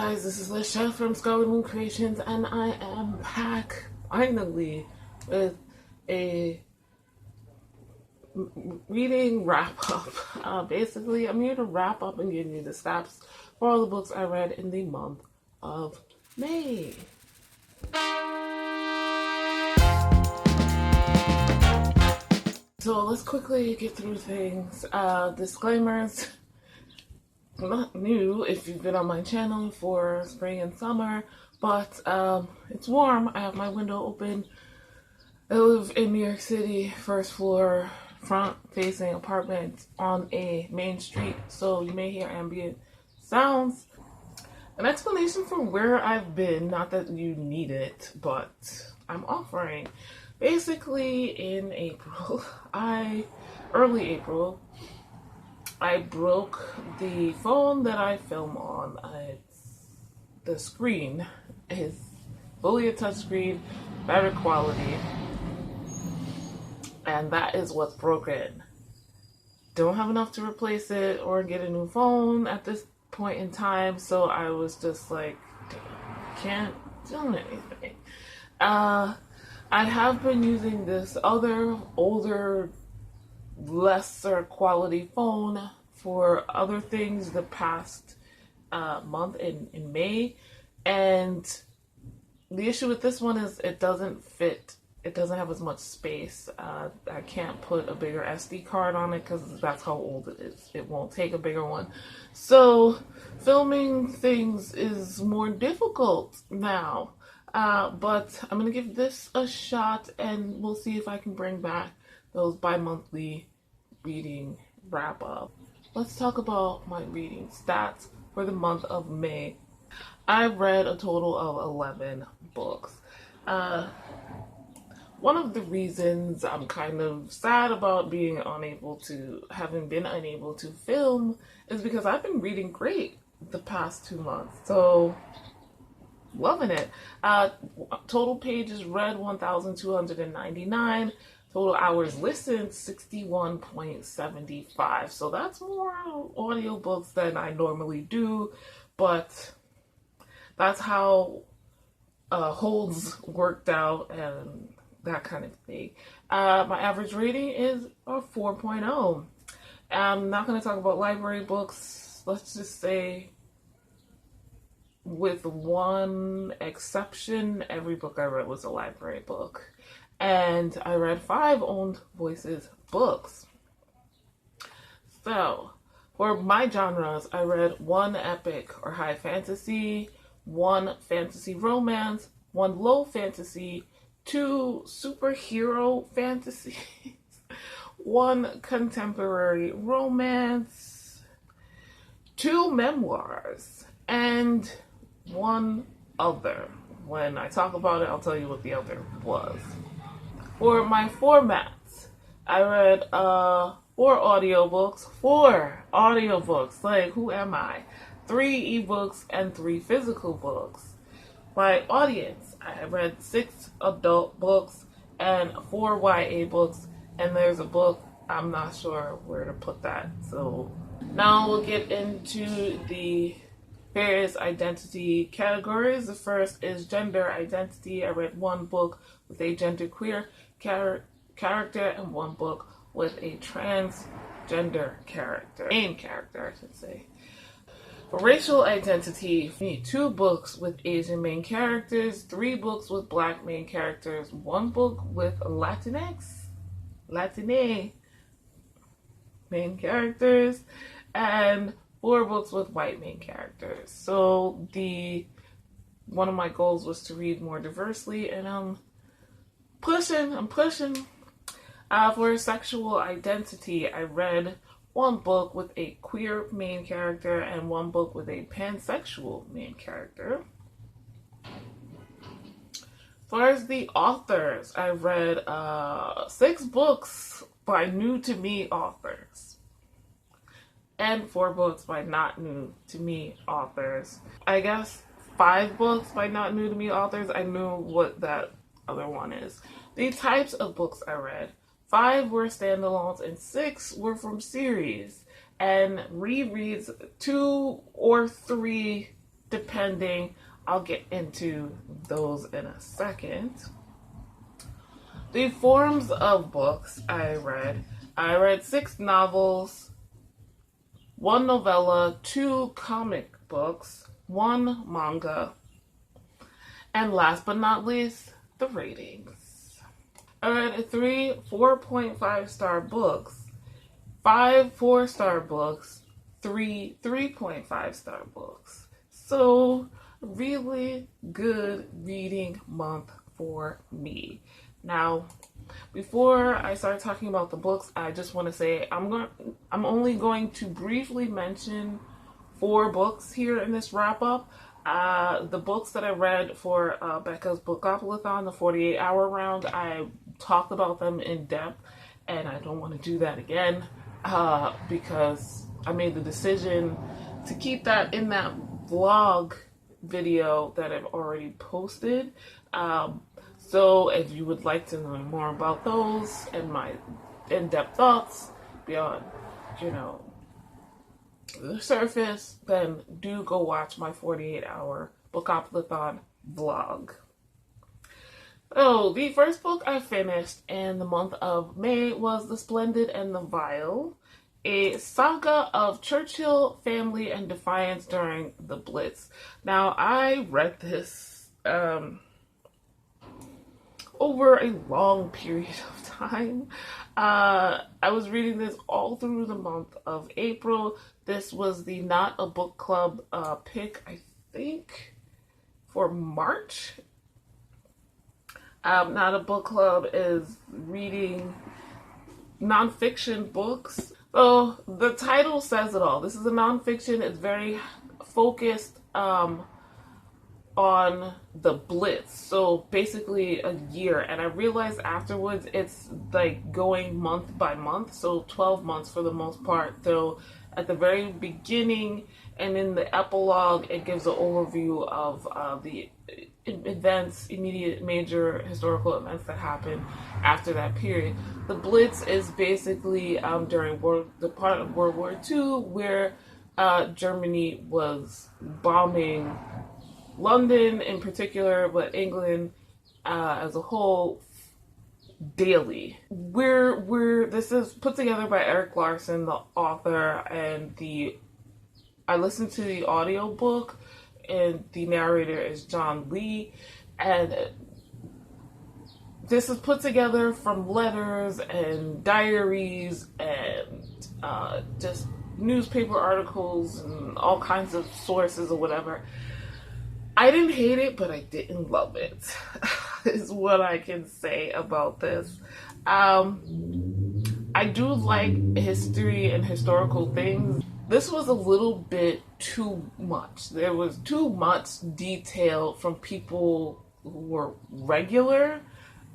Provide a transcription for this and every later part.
guys, this is Lashette from Storygraph Creations, and I am back finally with a reading wrap up. Basically, I'm here to wrap up and give you the stats for all the books I read in the month of May. So let's quickly get through things. Disclaimers. Not new if you've been on my channel for spring and summer, but it's warm. I have my window open. I live in New York City, first floor, front facing apartment on a main street, so you may hear ambient sounds. An explanation for where I've been, not that you need it, but I'm offering. Basically in April, early April, I broke the phone that I film on. The screen is fully a touchscreen, better quality, and that is what's broken. Don't have enough to replace it or get a new phone at this point in time, so I was just like, can't do anything. I have been using this other, older, lesser quality phone for other things the past month in May, and the issue with this one is it doesn't fit. It doesn't have as much space. I can't put a bigger SD card on it because that's how old it is. It won't take a bigger one. So filming things is more difficult now. But I'm going to give this a shot and we'll see if I can bring back those bi-monthly reading wrap up. Let's talk about my reading stats for the month of May. I read a total of 11 books. One of the reasons I'm kind of sad about having been unable to film is because I've been reading great the past 2 months. So, loving it. Total pages read 1,299. Total hours listened 61.75. So that's more audiobooks than I normally do, but that's how holds worked out and that kind of thing. My average rating is a 4.0. I'm not going to talk about library books. Let's just say, with one exception, every book I read was a library book. And I read 5 owned voices books. So, for my genres, I read 1 epic or high fantasy, 1 fantasy romance, 1 low fantasy, 2 superhero fantasies, 1 contemporary romance, 2 memoirs, and 1 other. When I talk about it, I'll tell you what the other was. For my formats, I read 4 audiobooks, like who am I? 3 ebooks and 3 physical books. My audience, I read 6 adult books and 4 YA books, and there's a book, I'm not sure where to put that. So now we'll get into the various identity categories. The first is gender identity. I read 1 book with a genderqueer character and 1 book with a transgender character, main character, I should say. For racial identity, we need 2 books with Asian main characters, 3 books with Black main characters, 1 book with Latine main characters, and 4 books with white main characters. So one of my goals was to read more diversely, and I'm pushing. For sexual identity, I read 1 book with a queer main character and 1 book with a pansexual main character. As far as the authors, I read 6 books by new-to-me authors and 4 books by not new-to-me authors. I guess 5 books by not new-to-me authors. I knew what that other one is. The types of books I read: 5 were standalones and 6 were from series, and rereads 2 or 3 depending. I'll get into those in a second. The forms of books I read 6 novels, 1 novella, 2 comic books, 1 manga, and last but not least, the ratings. I read 3 4.5-star books, 5 4-star books, 3 3.5-star books. So, really good reading month for me. Now, before I start talking about the books, I just want to say I'm only going to briefly mention 4 books here in this wrap up. The books that I read for Becca's Bookopoly-thon, the 48-hour round, I talked about them in depth, and I don't want to do that again because I made the decision to keep that in that vlog video that I've already posted. So if you would like to know more about those and my in-depth thoughts beyond, the surface, then do go watch my 48-hour Bookopoly-thon vlog. So the first book I finished in the month of May was The Splendid and the Vile, a saga of Churchill, family, and defiance during the Blitz. Now, I read this over a long period of time. I was reading this all through the month of April. This was the Not a Book Club pick, I think, for March. Not a Book Club is reading nonfiction books. So the title says it all. This is a nonfiction. It's very focused on the Blitz. So basically a year. And I realized afterwards it's like going month by month. So 12 months for the most part. So at the very beginning and in the epilogue, it gives an overview of the events, immediate major historical events that happened after that period. The Blitz is basically during the part of World War II where Germany was bombing London in particular, but England as a whole daily. This is put together by Erik Larson, the author, and I listened to the audiobook, and the narrator is John Lee, and this is put together from letters and diaries and just newspaper articles and all kinds of sources or whatever. I didn't hate it, but I didn't love it, is what I can say about this. I do like history and historical things. This was a little bit too much. There was too much detail from people who were regular.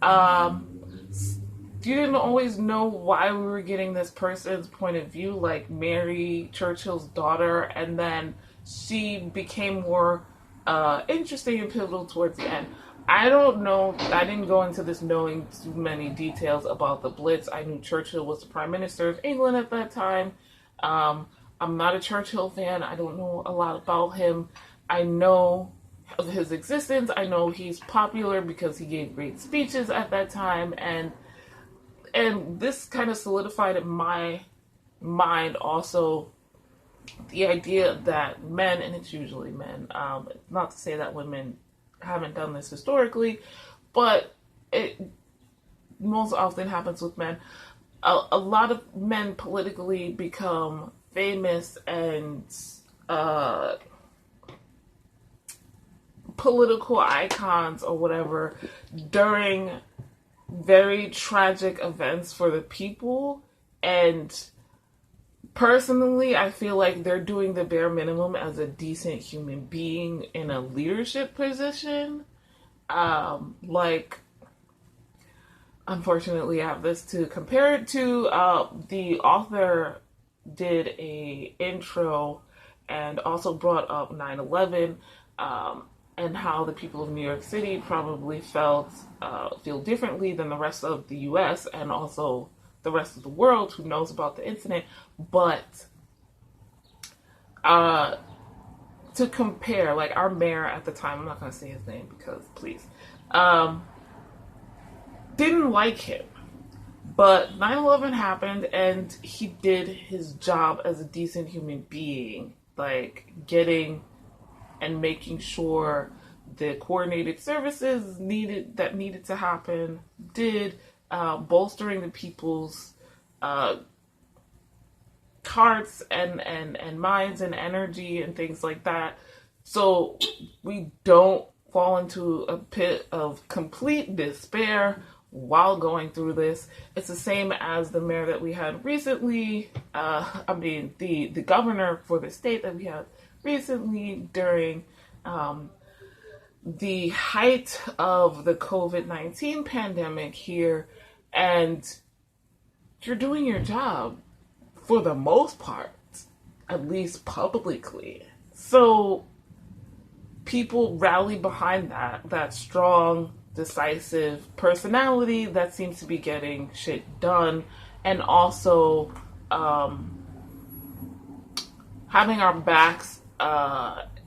You didn't always know why we were getting this person's point of view, like Mary, Churchill's daughter, and then she became more interesting and pivotal towards the end. I don't know. I didn't go into this knowing too many details about the Blitz. I knew Churchill was the Prime Minister of England at that time. I'm not a Churchill fan. I don't know a lot about him. I know of his existence. I know he's popular because he gave great speeches at that time, and this kind of solidified in my mind also the idea that men, and it's usually men, not to say that women haven't done this historically, but it most often happens with men. A lot of men politically become famous and political icons or whatever during very tragic events for the people, and personally I feel like they're doing the bare minimum as a decent human being in a leadership position. Unfortunately I have this to compare it to. The author did a intro and also brought up 9/11 and how the people of New York City probably feel differently than the rest of the US and also the rest of the world who knows about the incident. But to compare, like our mayor at the time, I'm not going to say his name because please, didn't like him. But 9/11 happened and he did his job as a decent human being, like getting and making sure the coordinated services needed to happen, bolstering the people's hearts and minds and energy and things like that, so we don't fall into a pit of complete despair while going through this. It's the same as the mayor that we had recently, the governor for the state that we had recently during the height of the COVID-19 pandemic here, and you're doing your job for the most part, at least publicly. So people rally behind that strong, decisive personality that seems to be getting shit done, and also having our backs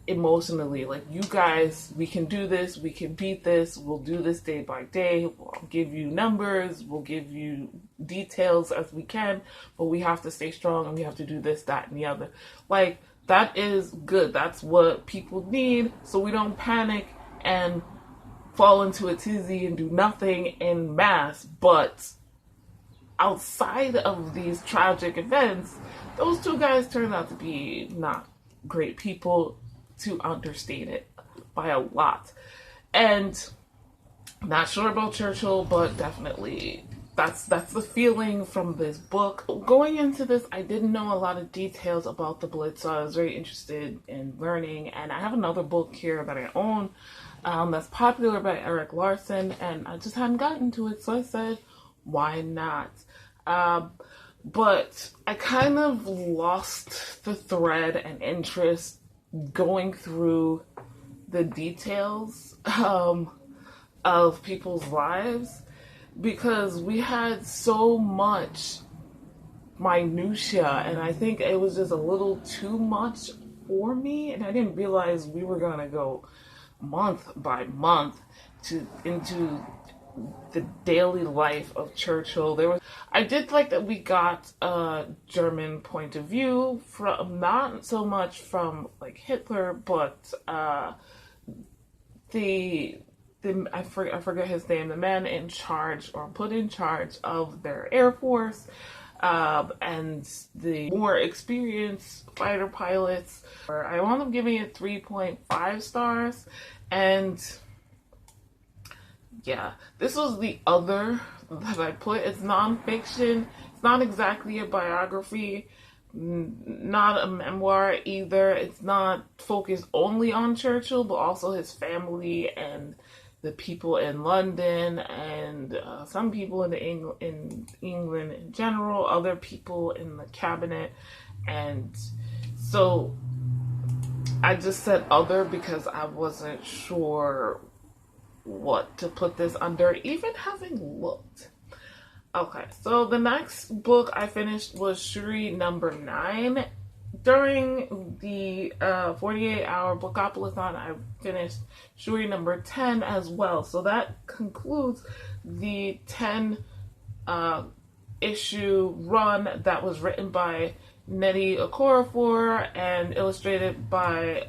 emotionally. Like, you guys, we can do this, we can beat this, we'll do this day by day, we'll give you numbers, we'll give you details as we can, but we have to stay strong and we have to do this, that, and the other. Like, that is good. That's what people need, so we don't panic and fall into a tizzy and do nothing in mass. But outside of these tragic events, those two guys turned out to be not great people, to understate it by a lot. And not sure about Churchill, but definitely that's the feeling from this book. Going into this, I didn't know a lot of details about the Blitz, so I was very interested in learning. And I have another book here that I own that's popular by Erik Larson, and I just hadn't gotten to it, so I said, why not? But I kind of lost the thread and interest going through the details of people's lives, because we had so much minutia, and I think it was just a little too much for me, and I didn't realize we were gonna go month by month into the daily life of Churchill. I did like that we got a German point of view, from not so much from like Hitler, but I forget his name, the man in charge, or put in charge of their Air Force, and the more experienced fighter pilots. I wound up giving it 3.5 stars, and yeah, this was the other that I put. It's nonfiction. It's not exactly a biography, not a memoir either. It's not focused only on Churchill, but also his family and the people in London, and some people in England in general, other people in the cabinet. And so I just said other because I wasn't sure what to put this under, even having looked. Okay, so the next book I finished was Shuri number 9. During the 48-hour Bookopolis-on, I finished Shuri number 10 as well. So that concludes the 10 issue run that was written by Nnedi Okorafor and illustrated by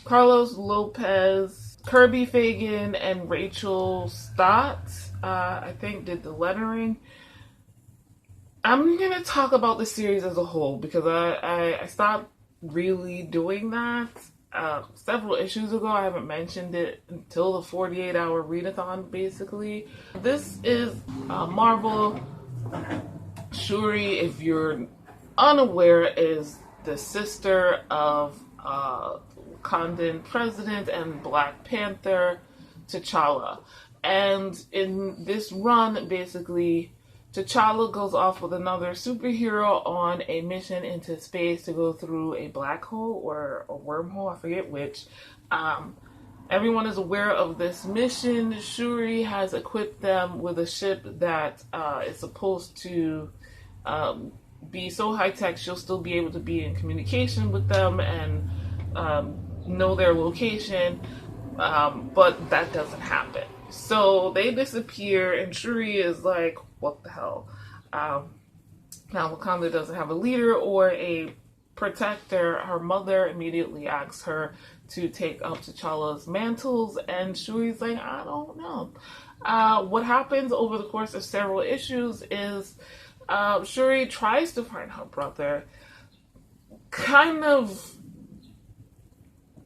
Carlos Lopez. Kirby Fagan and Rachel Stott, I think, did the lettering. I'm going to talk about the series as a whole because I stopped really doing that several issues ago. I haven't mentioned it until the 48-hour readathon, basically. This is Marvel. Shuri, if you're unaware, is the sister of Wakandan president and Black Panther T'Challa. And in this run, basically, T'Challa goes off with another superhero on a mission into space to go through a black hole or a wormhole, I forget which. Everyone is aware of this mission. Shuri has equipped them with a ship that is supposed to be so high-tech she'll still be able to be in communication with them and know their location, but that doesn't happen. So they disappear, and Shuri is like, what the hell? Now Wakanda doesn't have a leader or a protector. Her mother immediately asks her to take up T'Challa's mantles, and Shuri's like, I don't know. What happens over the course of several issues is Shuri tries to find her brother, kind of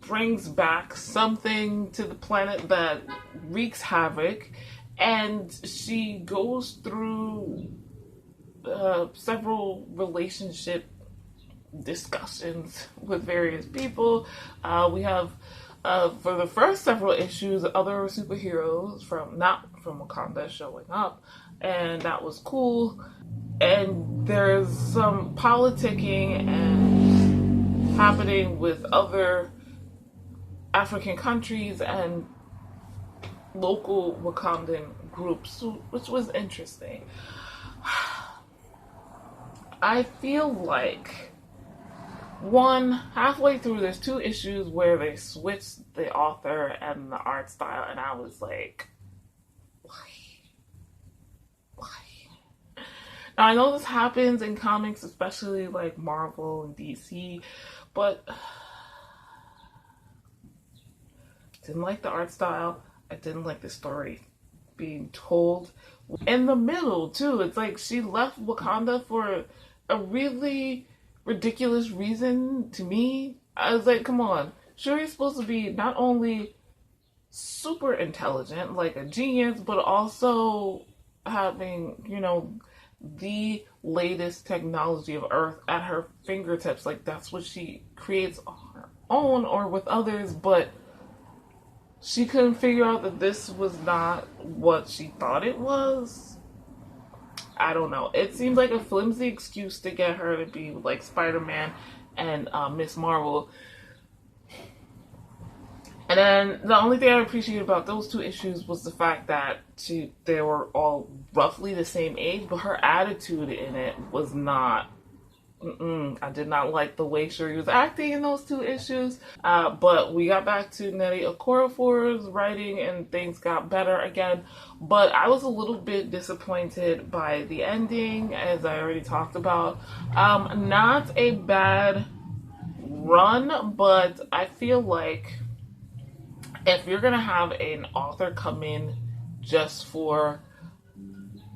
brings back something to the planet that wreaks havoc, and she goes through several relationship discussions with various people. We have for the first several issues other superheroes not from Wakanda showing up, and that was cool. And there's some politicking and happening with other African countries and local Wakandan groups, which was interesting. I feel like halfway through, there's 2 issues where they switched the author and the art style, and I was like, why? Now, I know this happens in comics, especially like Marvel and DC, but didn't like the art style. I didn't like the story being told. In the middle, too, it's like she left Wakanda for a really ridiculous reason to me. I was like, come on. Shuri's supposed to be not only super intelligent, like a genius, but also having, the latest technology of Earth at her fingertips. Like, that's what she creates on her own or with others, but she couldn't figure out that this was not what she thought it was. I don't know. It seems like a flimsy excuse to get her to be like Spider-Man and Miss Marvel. And then the only thing I appreciated about those 2 issues was the fact that they were all roughly the same age, but her attitude in it was not. I did not like the way Shuri was acting in those 2 issues. But we got back to Nnedi Okorafor's writing and things got better again. But I was a little bit disappointed by the ending, as I already talked about. Not a bad run, but I feel like if you're going to have an author come in just for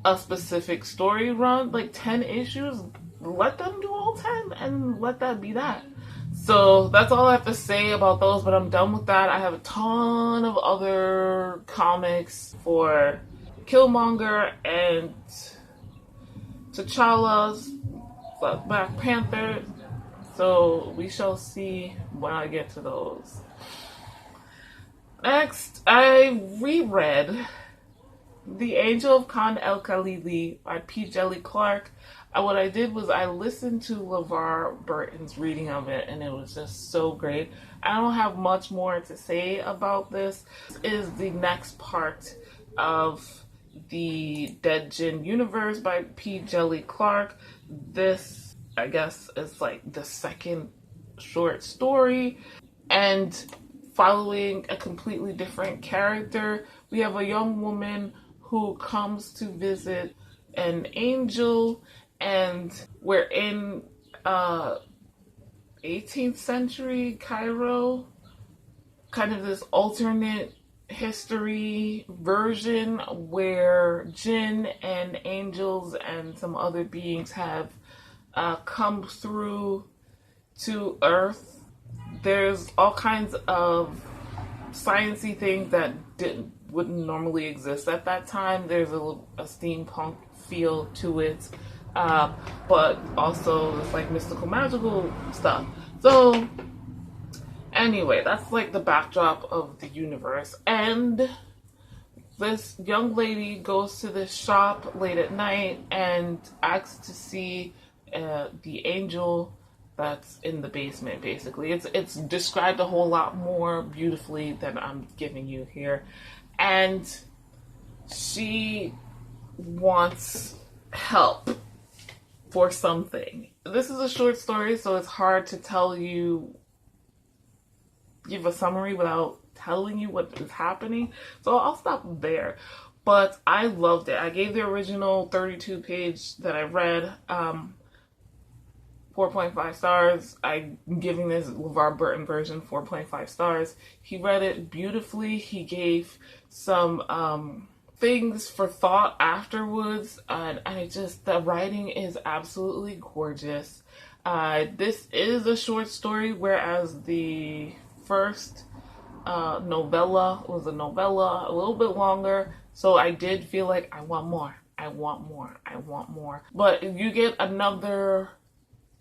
a specific story run, like 10 issues, let them do all 10 and let that be that. So that's all I have to say about those, but I'm done with that. I have a ton of other comics for Killmonger and T'Challa's Black Panther, so we shall see when I get to those. Next, I reread The Angel of Khan el-Khalili by P. Djeli Clark. What I did was I listened to LeVar Burton's reading of it, and it was just so great. I don't have much more to say about this. This is the next part of the Dead Jinn universe by P. Djeli Clark. This, I guess, is like the second short story, and following a completely different character. We have a young woman who comes to visit an angel, and we're in 18th century Cairo, kind of this alternate history version where jinn and angels and some other beings have come through to Earth. There's all kinds of science-y things that wouldn't normally exist at that time. There's a steampunk feel to it, but also it's like mystical, magical stuff. So anyway, that's like the backdrop of the universe. And this young lady goes to this shop late at night and asks to see the angel that's in the basement. Basically, it's described a whole lot more beautifully than I'm giving you here, and she wants help for something. This is a short story, so it's hard to tell you give a summary without telling you what is happening. So I'll stop there. But I loved it. I gave the original 32 page that I read 4.5 stars. I'm giving this LeVar Burton version 4.5 stars. He read it beautifully. He gave some things for thought afterwards, and I just, the writing is absolutely gorgeous. This is a short story, whereas the first novella was a novella, a little bit longer. So I did feel like I want more. I want more. I want more. But you get another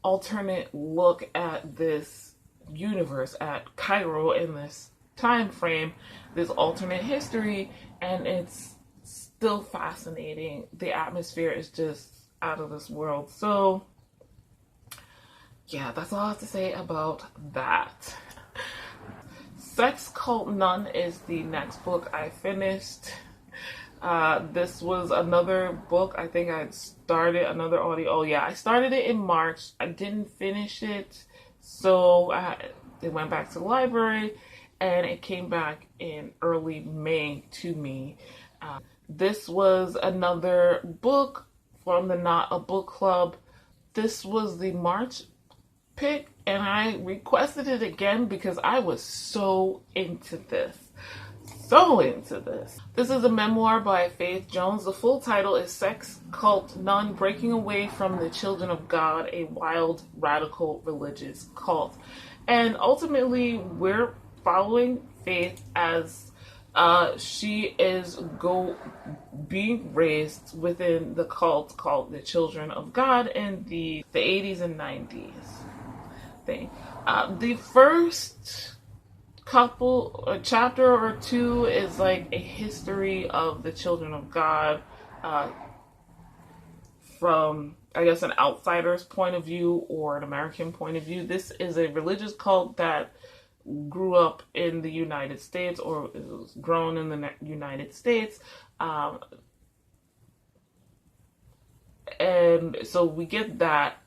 alternate look at this universe, at Cairo in this time frame, this alternate history, and it's still fascinating. The atmosphere is just out of this world. So yeah, that's all I have to say about that. Sex Cult Nun is the next book I finished. This was another book. I think I started another audio. Oh yeah, I started it in March. I didn't finish it, so it went back to the library, and it came back in early May to me. This was another book from the Not a Book Club. This was the March pick, and I requested it again because I was so into this. This is a memoir by Faith Jones. The full title is Sex Cult Nun: Breaking Away from the Children of God, a Wild Radical Religious Cult. And ultimately, we're following Faith as she is being raised within the cult called the Children of God in the 80s and 90s thing. The first a chapter or two is like a history of the Children of God from, I guess, an outsider's point of view or an American point of view. This is a religious cult that grew up in the United States, or was grown in the United States. And so we get that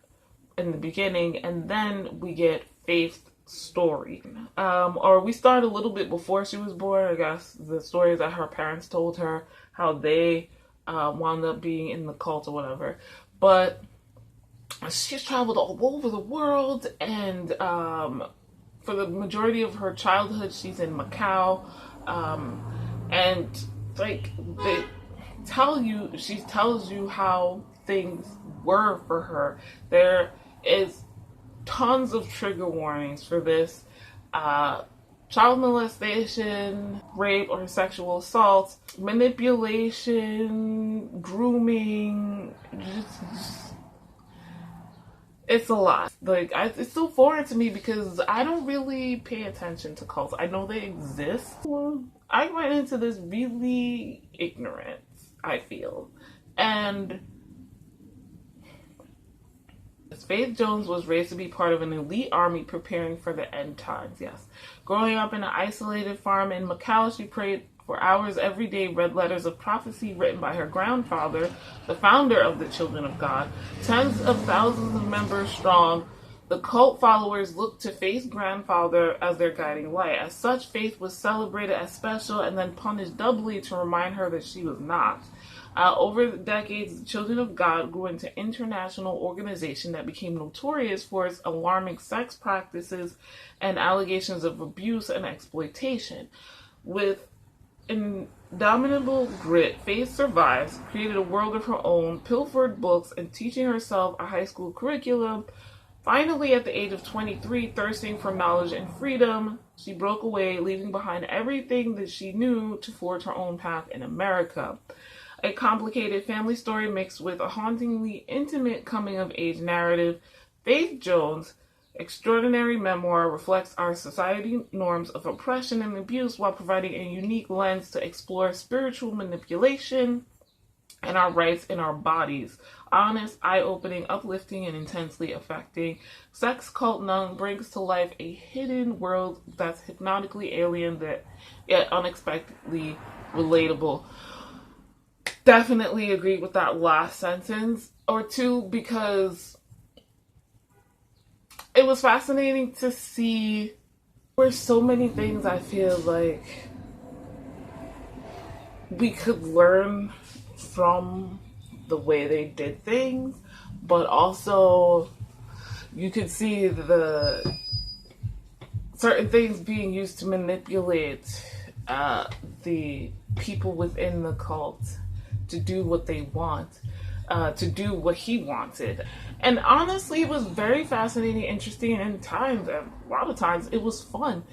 in the beginning, and then we get Faith's story. Or we start a little bit before she was born, I guess, the stories that her parents told her, how they wound up being in the cult or whatever. But she's traveled all over the world, and for the majority of her childhood, she's in Macau. And like she tells you how things were for her. There is tons of trigger warnings for this. Child molestation, rape or sexual assault, manipulation, grooming, it's a lot. Like, it's so foreign to me because I don't really pay attention to cults. I know they exist. I went into this really ignorant, I feel. And Faith Jones was raised to be part of an elite army preparing for the end times, yes. Growing up in an isolated farm in Macau, she prayed for hours every day, read letters of prophecy written by her grandfather, the founder of the Children of God. Tens of thousands of members strong, the cult followers looked to Faith's grandfather as their guiding light. As such, Faith was celebrated as special and then punished doubly to remind her that she was not. Over the decades, the Children of God grew into an international organization that became notorious for its alarming sex practices and allegations of abuse and exploitation. With indomitable grit, Faith survives, created a world of her own, pilfered books, and teaching herself a high school curriculum. Finally, at the age of 23, thirsting for knowledge and freedom, she broke away, leaving behind everything that she knew to forge her own path in America. A complicated family story mixed with a hauntingly intimate coming-of-age narrative, Faith Jones' extraordinary memoir reflects our society norms of oppression and abuse while providing a unique lens to explore spiritual manipulation and our rights in our bodies. Honest, eye-opening, uplifting, and intensely affecting. Sex Cult Nun brings to life a hidden world that's hypnotically alien, yet unexpectedly relatable. Definitely agree with that last sentence or two, because it was fascinating to see There's so many things I feel like we could learn from the way they did things, but also you could see the certain things being used to manipulate the people within the cult to do what they want, to do what he wanted. And honestly, it was very fascinating, interesting, and times, a lot of times, it was fun.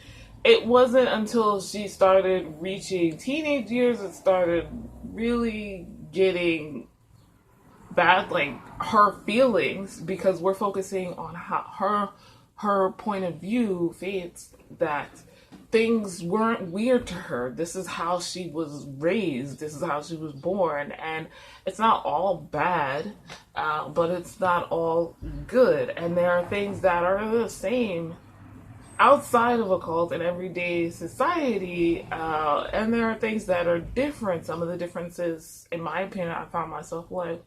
It wasn't until she started reaching teenage years it started really getting bad, like her feelings, because we're focusing on how her point of view fits that things weren't weird to her. This is how she was raised. This is how she was born. And it's not all bad, but it's not all good. And there are things that are the same outside of a cult in everyday society. And there are things that are different. Some of the differences, in my opinion, I found myself like,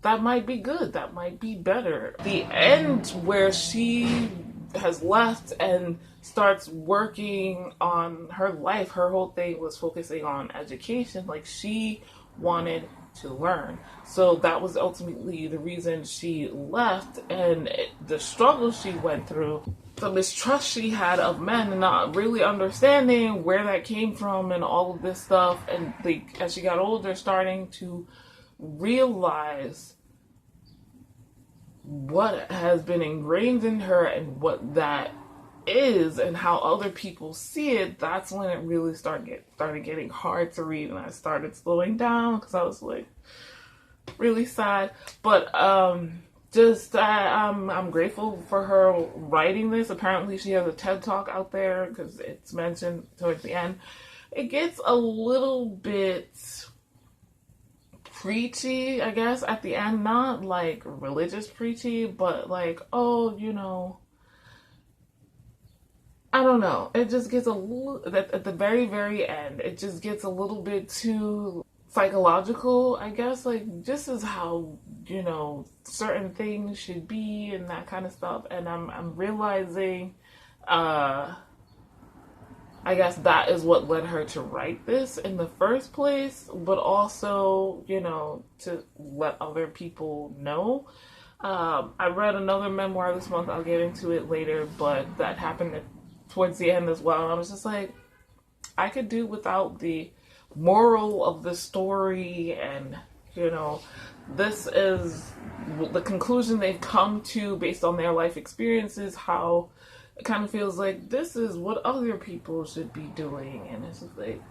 that might be good. That might be better. The end where she has left and starts working on her life, her whole thing was focusing on education. Like, she wanted to learn. So that was ultimately the reason she left, and the struggle she went through, the mistrust she had of men, and not really understanding where that came from and all of this stuff. And as she got older, starting to realize what has been ingrained in her and what that is and how other people see it. That's when it really started getting hard to read, and I started slowing down because I was like really sad. But I'm grateful for her writing this. Apparently she has a TED Talk out there because it's mentioned towards the end. It gets a little bit preachy, I guess, at the end. Not like religious preachy, but like, oh, you know, I don't know. It just gets a little, at the very, very end, it just gets a little bit too psychological, I guess. Like, this is how, you know, certain things should be and that kind of stuff. And I'm realizing, I guess that is what led her to write this in the first place, but also, you know, to let other people know. I read another memoir this month, I'll get into it later, but that happened towards the end as well. And I was just like, I could do without the moral of the story, and, you know, this is the conclusion they've come to based on their life experiences, how it kind of feels like this is what other people should be doing. And it's just like,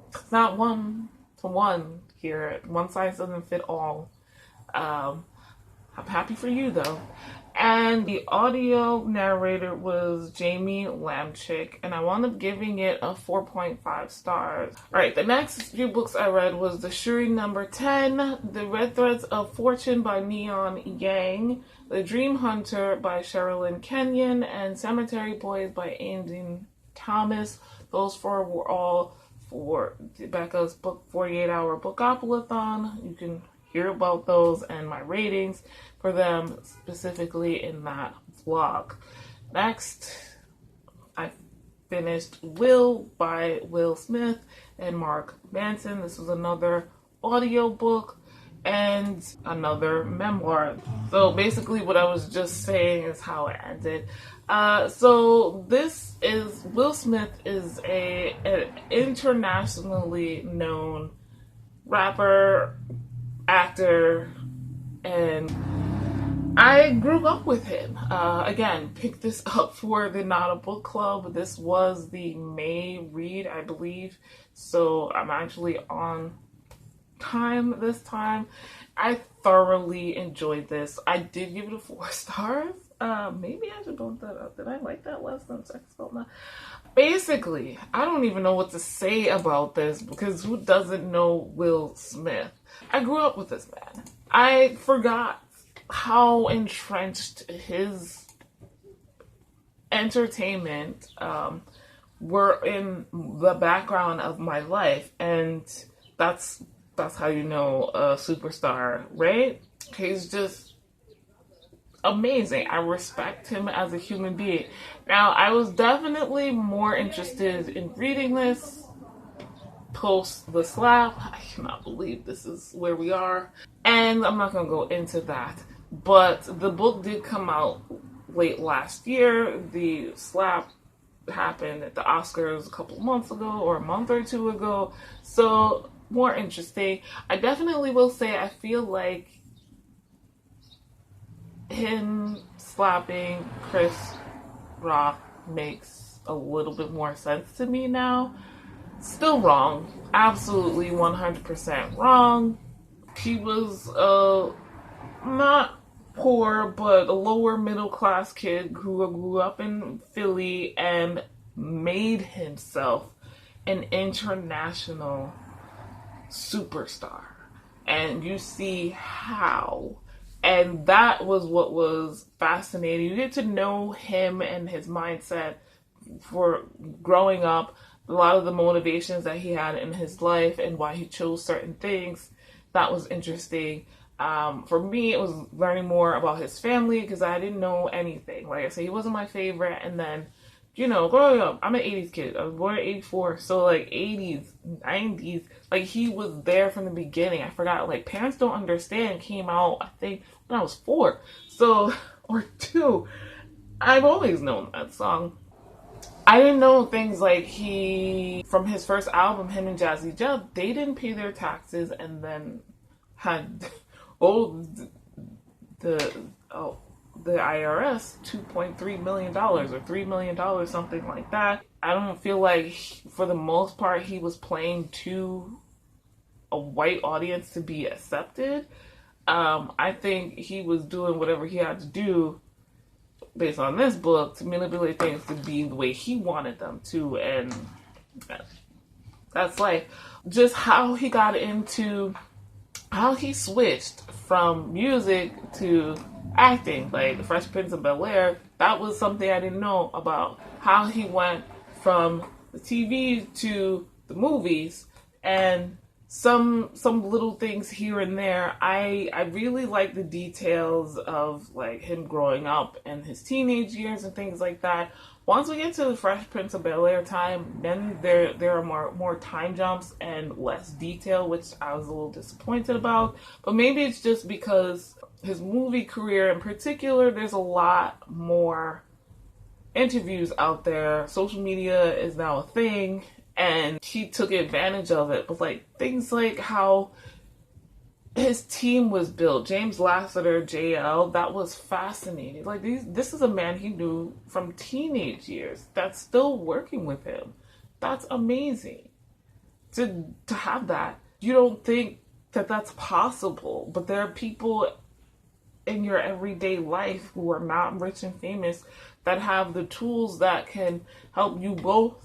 it's not one to one here. One size doesn't fit all. I'm happy for you though. And the audio narrator was Jamie Lamchick, and I wound up giving it a 4.5 stars. Alright, the next few books I read was The Shuri number 10, The Red Threads of Fortune by Neon Yang, The Dream Hunter by Sherilyn Kenyon, and Cemetery Boys by Aiden Thomas. Those four were all for Becca's book 48-hour Bookathon. You can hear about those and my ratings for them specifically in that vlog. Next, I finished Will by Will Smith and Mark Manson. This was another audiobook and another memoir. So basically what I was just saying is how it ended. So this is, Will Smith is an internationally known rapper, actor, and I grew up with him. Again, picked this up for the Not a Book Club. This was the May read, I believe. So I'm actually on time this time. I thoroughly enjoyed this. I did give it a 4 stars. Maybe I should bump that up. Did I like that less than sex felt now? Basically, I don't even know what to say about this, because who doesn't know Will Smith? I grew up with this man. I forgot how entrenched his entertainment were in the background of my life, and that's how you know a superstar, right? He's just amazing. I respect him as a human being. Now, I was definitely more interested in reading this post the slap. I cannot believe this is where we are. And I'm not going to go into that. But the book did come out late last year. The slap happened at the Oscars a couple months ago or a month or two ago. So, more interesting. I definitely will say I feel like him slapping Chris Rock makes a little bit more sense to me now. Still wrong. Absolutely 100% wrong. He was not poor, but a lower middle class kid who grew up in Philly and made himself an international superstar. And you see how. And that was what was fascinating. You get to know him and his mindset for growing up, a lot of the motivations that he had in his life and why he chose certain things. That was interesting. For me, it was learning more about his family because I didn't know anything. Like I said, he wasn't my favorite. And then, you know, growing up, I'm an 80s kid. I was born in 84. So, like, 80s, 90s, like, he was there from the beginning. I forgot, like, Parents Don't Understand came out, I think, when I was 4. So, or 2. I've always known that song. I didn't know things like from his first album, him and Jazzy Jeff, they didn't pay their taxes and then had, the IRS $2.3 million or $3 million, something like that. I don't feel like, for the most part, he was playing to a white audience to be accepted. I think he was doing whatever he had to do based on this book to manipulate things to be the way he wanted them to, and that's like just how he got into, how he switched from music to acting, like the Fresh Prince of Bel-Air. That was something I didn't know about, how he went from the TV to the movies, and some little things here and there. I really like the details of like him growing up and his teenage years and things like that. Once we get to the Fresh Prince of Bel-Air time, then there are more time jumps and less detail, which I was a little disappointed about. But maybe it's just because his movie career in particular, there's a lot more interviews out there. Social media is now a thing, and he took advantage of it. But like things like how his team was built, James Lasseter, JL, that was fascinating. Like this is a man he knew from teenage years that's still working with him. That's amazing. To have that. You don't think that that's possible, but there are people in your everyday life who are not rich and famous that have the tools that can help you both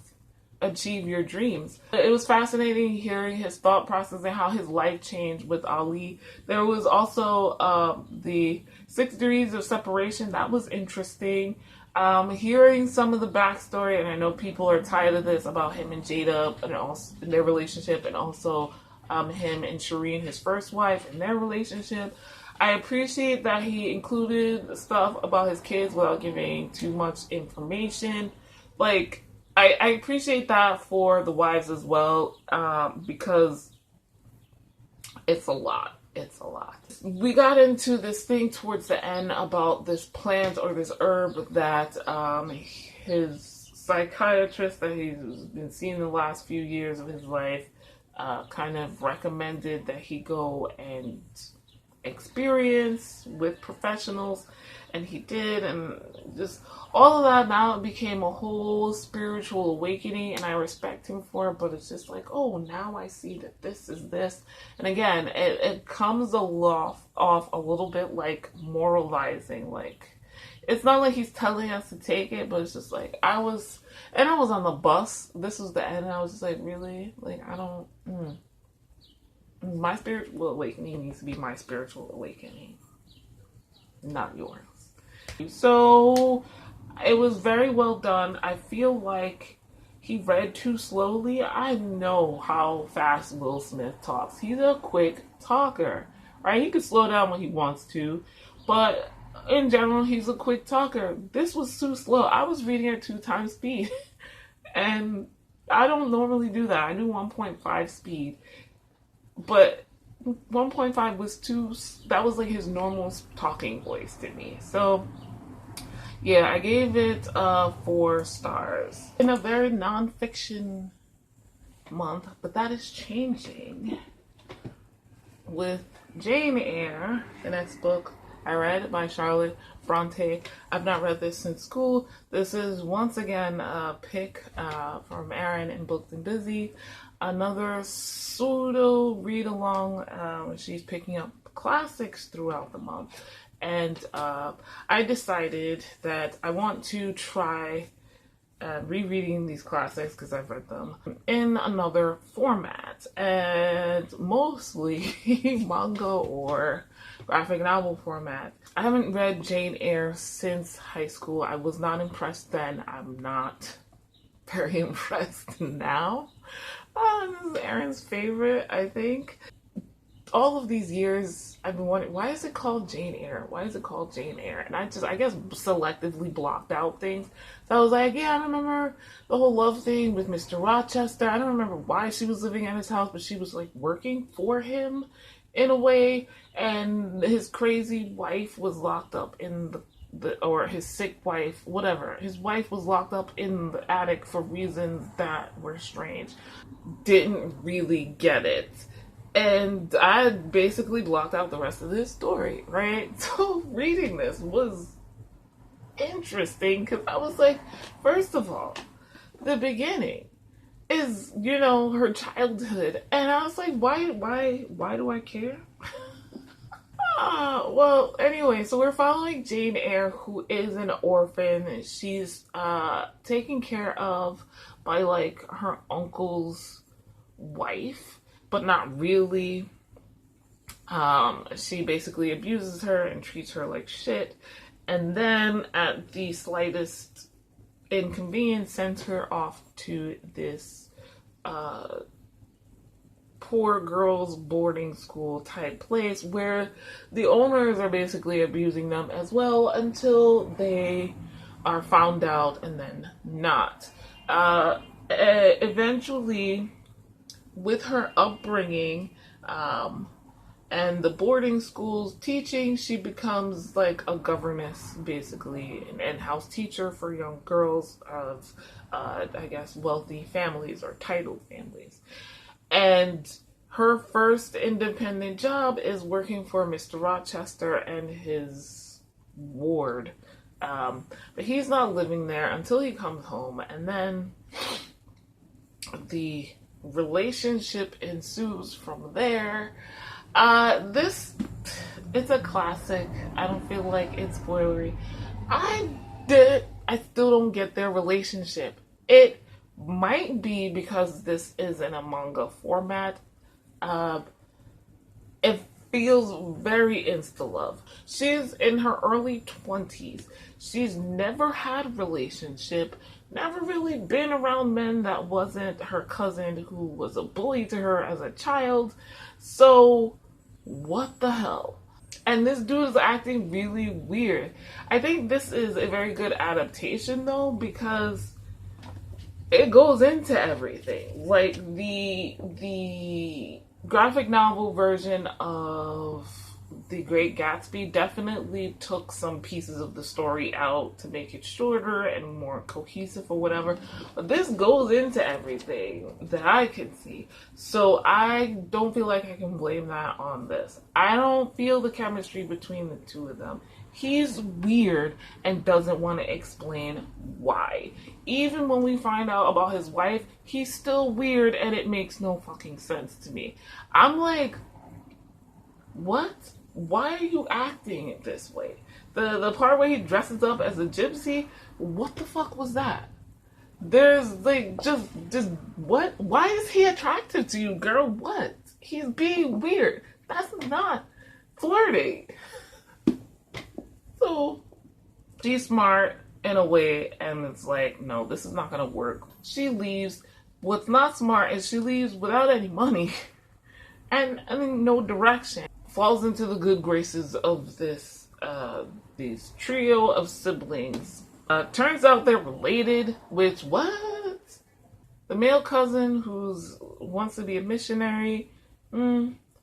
achieve your dreams. It was fascinating hearing his thought process and how his life changed with Ali. There was also the 6 Degrees of Separation. That was interesting. Hearing some of the backstory, and I know people are tired of this about him and Jada and also their relationship, and also him and Shireen, his first wife, and their relationship. I appreciate that he included stuff about his kids without giving too much information. Like, I appreciate that for the wives as well, because it's a lot. It's a lot. We got into this thing towards the end about this plant or this herb that his psychiatrist that he's been seeing the last few years of his life kind of recommended that he go and experience with professionals, and he did, and just all of that. Now it became a whole spiritual awakening, and I respect him for it, but it's just like, oh, now I see that this is this. And again, it comes off a little bit like moralizing. Like, it's not like he's telling us to take it, but it's just like, I was on the bus, this was the end, and I was just like, really? Like, I don't, my spiritual awakening needs to be my spiritual awakening, not yours. So it was very well done. I feel like he read too slowly. I know how fast Will Smith talks. He's a quick talker, right? He could slow down when he wants to, but in general, he's a quick talker. This was too slow. I was reading at 2 times speed. And I don't normally do that. I do 1.5 speed. But 1.5 was too, that was like his normal talking voice to me. So, yeah, I gave it 4 stars. In a very non-fiction month, but that is changing with Jane Eyre, the next book I read by Charlotte Bronte. I've not read this since school. This is once again a pick from Erin in Booked and Busy. Another pseudo read-along. She's picking up classics throughout the month. And I decided that I want to try rereading these classics, because I've read them, in another format. And mostly manga or graphic novel format. I haven't read Jane Eyre since high school. I was not impressed then. I'm not very impressed now. This is Erin's favorite, I think. All of these years, I've been wondering, why is it called Jane Eyre? Why is it called Jane Eyre? And I guess, selectively blocked out things. So I was like, yeah, I remember the whole love thing with Mr. Rochester. I don't remember why she was living at his house, but she was like working for him in a way. And his crazy wife was locked up in or his sick wife, whatever. His wife was locked up in the attic for reasons that were strange. Didn't really get it. And I basically blocked out the rest of this story, right? So reading this was interesting because I was like, first of all, the beginning is, her childhood. And I was like, why do I care? Well, anyway, so we're following Jane Eyre, who is an orphan. She's taken care of by like her uncle's wife, but not really. She basically abuses her and treats her like shit. And then at the slightest inconvenience sends her off to this poor girls boarding school type place where the owners are basically abusing them as well until they are found out and then not. Eventually, with her upbringing and the boarding school's teaching, she becomes like a governess, basically, an in-house teacher for young girls of, I guess, wealthy families or titled families. And her first independent job is working for Mr. Rochester and his ward. But he's not living there until he comes home, and then the relationship ensues from there. It's a classic. I don't feel like it's spoilery. I still don't get their relationship. It might be because this is in a manga format. It feels very insta-love. She's in her early 20s. She's never had a relationship, never really been around men that wasn't her cousin who was a bully to her as a child. So, what the hell? And this dude is acting really weird. I think this is a very good adaptation though, because it goes into everything. Like the graphic novel version of The Great Gatsby definitely took some pieces of the story out to make it shorter and more cohesive or whatever. But this goes into everything that I can see. So I don't feel like I can blame that on this. I don't feel the chemistry between the two of them. He's weird and doesn't want to explain why. Even when we find out about his wife, he's still weird and it makes no fucking sense to me. I'm like, what? Why are you acting this way? The part where he dresses up as a gypsy, what the fuck was that? There's like, just what? Why is he attractive to you, girl? What? He's being weird. That's not flirting. So, she's smart in a way, and it's like, no, this is not gonna work. She leaves. What's not smart is she leaves without any money and no direction. Falls into the good graces of this these trio of siblings. Turns out they're related, which, what? The male cousin who's wants to be a missionary,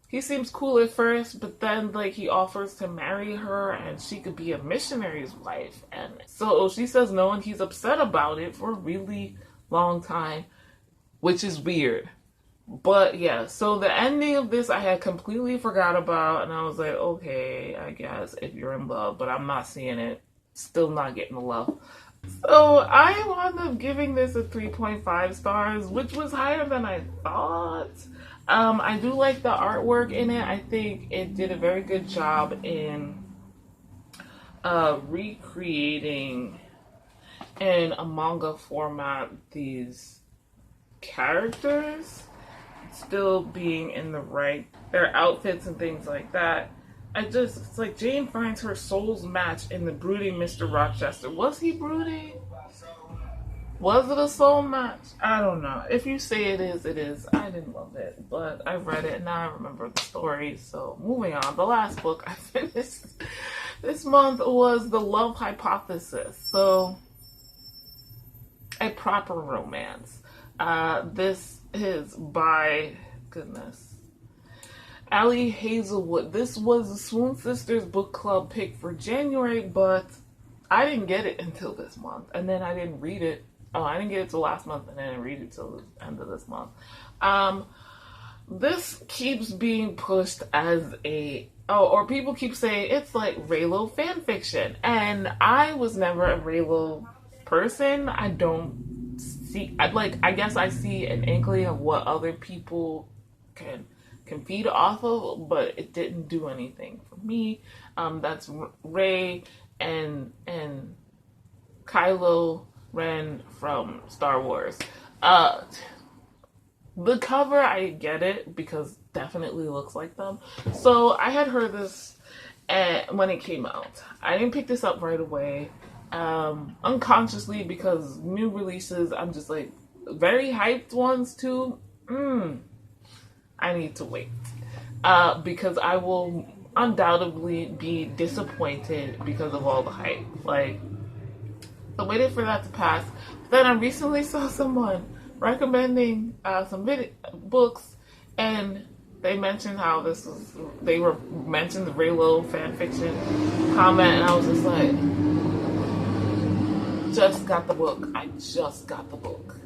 he seems cool at first, but then like he offers to marry her and she could be a missionary's wife. And so she says no, and he's upset about it for a really long time, which is weird. But yeah, so the ending of this I had completely forgot about, and I was like, okay, I guess if you're in love, but I'm not seeing it. Still not getting the love. So I wound up giving this a 3.5 stars, which was higher than I thought. I do like the artwork in it. I think it did a very good job in recreating in a manga format these characters, still being in the right, their outfits and things like that. It's like Jane finds her soul's match in the brooding Mr. Rochester. Was he brooding? Was it a soul match? I don't know. If you say it is, it is. I didn't love it, but I read it and now I remember the story. So moving on. The last book I finished this month was The Love Hypothesis. So a proper romance. This is by, goodness, Ali Hazelwood. This was the Swoon Sisters book club pick for January, but I didn't get it until this month, and then I didn't read it. Oh, I didn't get it till last month, and then I didn't read it till the end of this month. This keeps being pushed as or people keep saying it's like Raylo fan fiction, and I was never a Raylo person. I don't see, I guess I see an inkling of what other people can feed off of, but it didn't do anything for me. That's Rey and Kylo Ren from Star Wars. The cover, I get it, because definitely looks like them. So I had heard this when it came out. I didn't pick this up right away, unconsciously, because new releases, I'm just like, very hyped ones too, I need to wait. Because I will undoubtedly be disappointed because of all the hype. Like, I waited for that to pass. Then I recently saw someone recommending some books, and they mentioned how they mentioned the Raylo fanfiction comment, and I was just like, just got the book. I just got the book.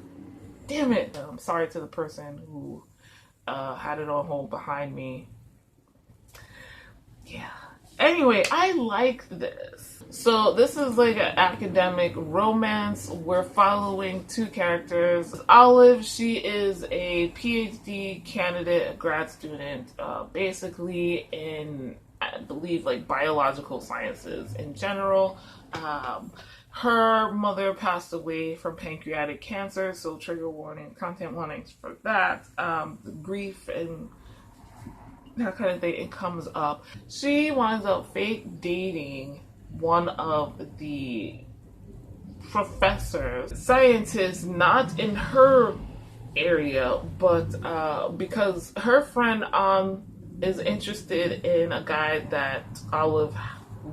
Damn it. I'm sorry to the person who had it on hold behind me. Yeah. Anyway, I like this. So this is like an academic romance. We're following two characters. Olive, she is a PhD candidate, a grad student, basically in, I believe, like biological sciences in general. Her mother passed away from pancreatic cancer, so trigger warning, content warnings for that. Grief and that kind of thing, it comes up. She winds up fake dating one of the professors, scientists, not in her area, but because her friend is interested in a guy that Olive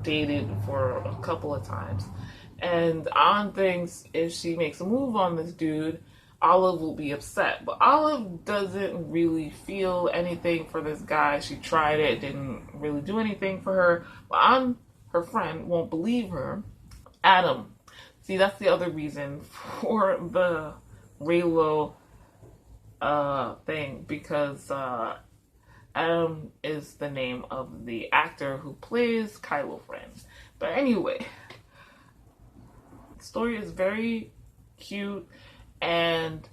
dated for a couple of times. And An thinks if she makes a move on this dude, Olive will be upset. But Olive doesn't really feel anything for this guy. She tried it, didn't really do anything for her. But her friend, won't believe her. Adam. See, that's the other reason for the Raylo thing, because Adam is the name of the actor who plays Kylo Ren. But anyway, the story is very cute and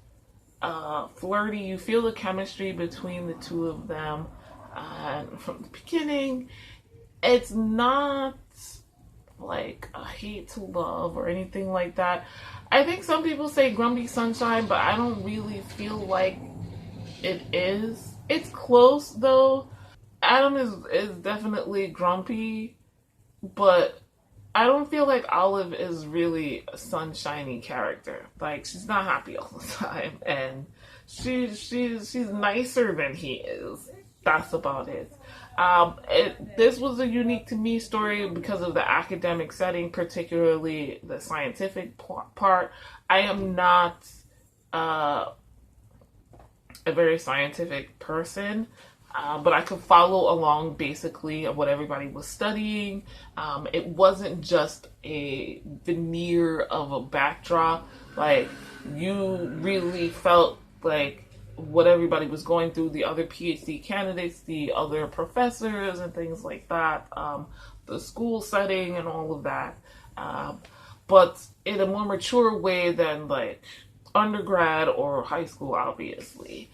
flirty. You feel the chemistry between the two of them. And from the beginning, it's not like a hate to love or anything like that. I think some people say Grumpy Sunshine, but I don't really feel like it is. It's close though. Adam is definitely grumpy, but I don't feel like Olive is really a sunshiny character. Like, she's not happy all the time, and she's nicer than he is. that's about it. This was a unique to me story because of the academic setting, particularly the scientific part. I am not a very scientific person, but I could follow along basically of what everybody was studying. It wasn't just a veneer of a backdrop. Like, you really felt like what everybody was going through, the other PhD candidates, the other professors and things like that, the school setting and all of that. But in a more mature way than like undergrad or high school, obviously.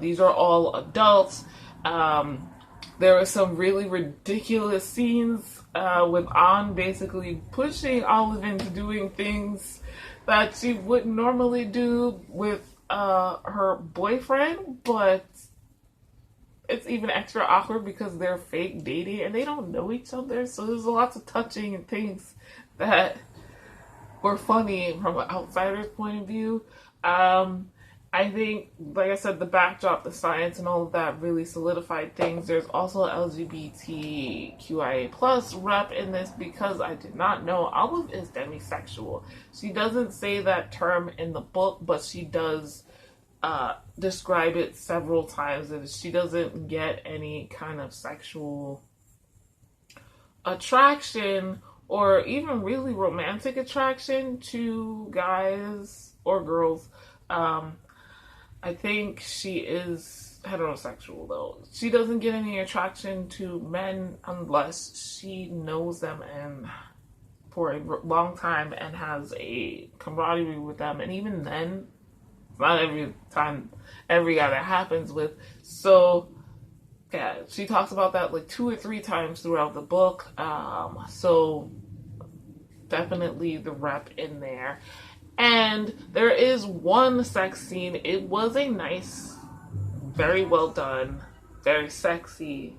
These are all adults. There are some really ridiculous scenes with Anne basically pushing Olive into doing things that she wouldn't normally do with her boyfriend, but it's even extra awkward because they're fake dating and they don't know each other, so there's lots of touching and things that were funny from an outsider's point of view. I think, like I said, the backdrop, the science, and all of that really solidified things. There's also LGBTQIA plus rep in this because I did not know Olive is demisexual. She doesn't say that term in the book, but she does describe it several times, and she doesn't get any kind of sexual attraction or even really romantic attraction to guys or girls. I think she is heterosexual though. She doesn't get any attraction to men unless she knows them and for a long time and has a camaraderie with them. And even then, it's not every time, every guy that happens with. So yeah, she talks about that like 2 or 3 times throughout the book. So definitely the rep in there. And there is one sex scene. It was a nice, very well done, very sexy.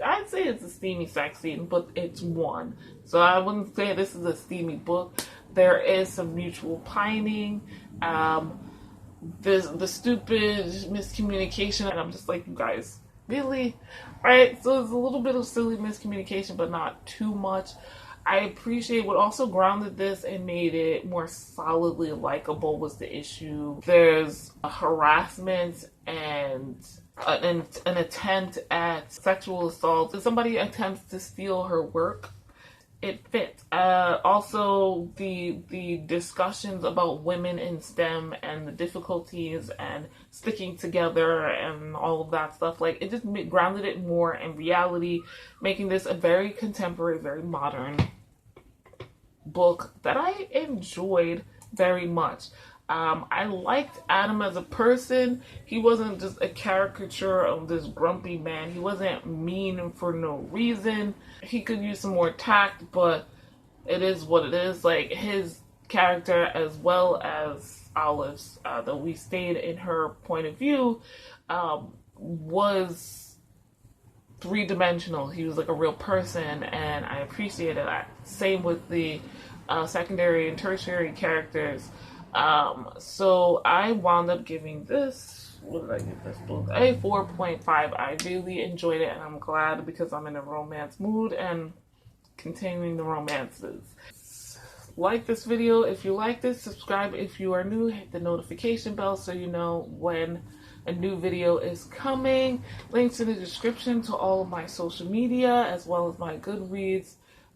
I'd say it's a steamy sex scene, but it's one. So I wouldn't say this is a steamy book. There is some mutual pining. There's the stupid miscommunication. And I'm just like, you guys, really? Right? So there's a little bit of silly miscommunication, but not too much. I appreciate what also grounded this and made it more solidly likable was the issue. There's a harassment and an attempt at sexual assault. If somebody attempts to steal her work, it fits. Also, the discussions about women in STEM and the difficulties and sticking together and all of that stuff, like it just grounded it more in reality, making this a very contemporary, very modern book that I enjoyed very much. I liked Adam as a person. He wasn't just a caricature of this grumpy man. He wasn't mean for no reason. He could use some more tact, but it is what it is. Like, his character as well as Olive's, though we stayed in her point of view, was three-dimensional. He was like a real person, and I appreciated that. Same with the secondary and tertiary characters. So I wound up giving this, what did I give this book? A 4.5. I really enjoyed it, and I'm glad because I'm in a romance mood and continuing the romances. Like this video if you like this, subscribe if you are new, hit the notification bell so you know when a new video is coming. Links in the description to all of my social media as well as my Goodreads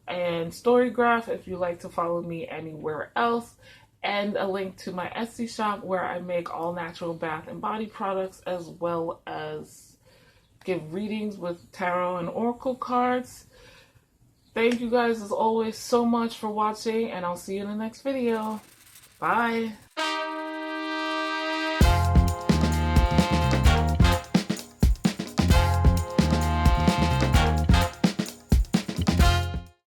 and Storygraph if you like to follow me anywhere else. And a link to my Etsy shop where I make all natural bath and body products as well as give readings with tarot and oracle cards. Thank you guys as always so much for watching, and I'll see you in the next video. Bye!